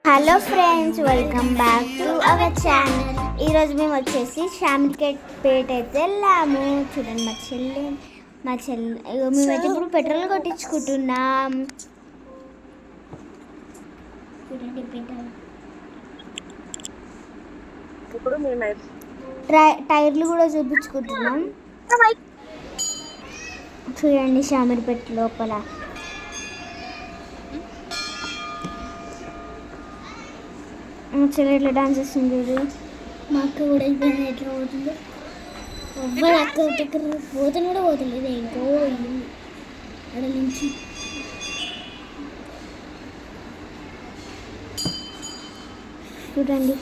Hello friends, welcome back to our channel. ఈరోజు మేము వచ్చేసి షామిర్పేట అయితే వెళ్ళాము. చూడండి మా చెల్లి మేమైతే ఇప్పుడు పెట్రోల్ కొట్టించుకుంటున్నాం. చూడండి ఇప్పుడు టైర్లు కూడా చూపించుకుంటున్నాం. చూడండి షామిర్పేట లోపల చెల్లి ఎట్లా డాన్స్ చేస్తుంది. మా అక్క కూడా అయిపోయింది. ఎట్లా పోతుందో ఎవ్వరు అక్క దగ్గర పోతాను కూడా పోతలేదు. ఇంకో అక్కడ నుంచి చూడండి.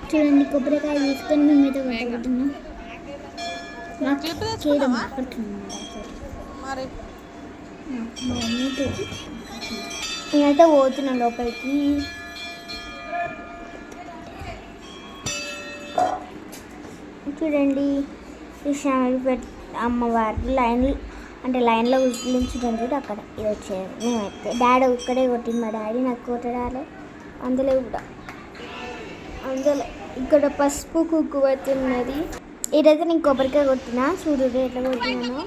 చూడండి కొబ్బరికాయ తీసుకొని మేమైతే కొట్టుకుంటున్నాం. నేనైతే పోతున్నాను లోపలికి. చూడండి షామిర్పేట అమ్మవారు లైన్లో నిల్చుంటాను చూడు, అక్కడ ఇది వచ్చేది. మేమైతే డాడీ ఒక్కడే కొట్టింది. మా డాడీ నాకు కొట్టడాలి అందులో కూడా ఇక్కడ పసుపు కుంకుమ ఉన్నది. ఇదైతే నేను కొబ్బరికాయ కొట్టిన. చూడు ఎట్లా కొట్టినాను.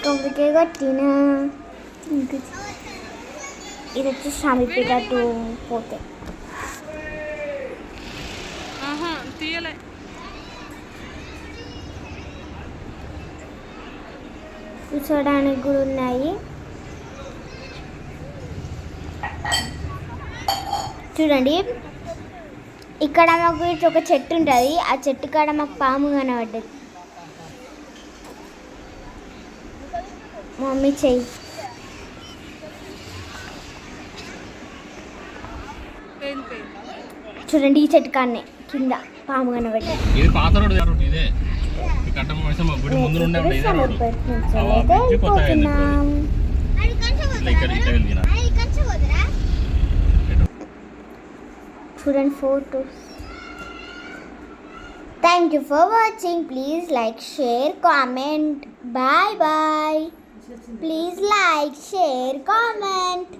కొబ్బరికాయ కొట్టిన. ఇది వచ్చి షామిర్పేట టూ పోతే కూర్చోడానికి కూడా ఉన్నాయి. చూడండి ఇక్కడ మాకు ఒక చెట్టు ఉంటుంది. ఆ చెట్టు కాడ మాకు పాము కనబడ్డది. మమ్మీ చెయ్యి చూడండి. ఈ చెట్టు కాడనే కింద పాము కనబడ్డది. చూడండి photos. Thank you for watching. Please like, share, comment. Bye bye. Please like, share, comment.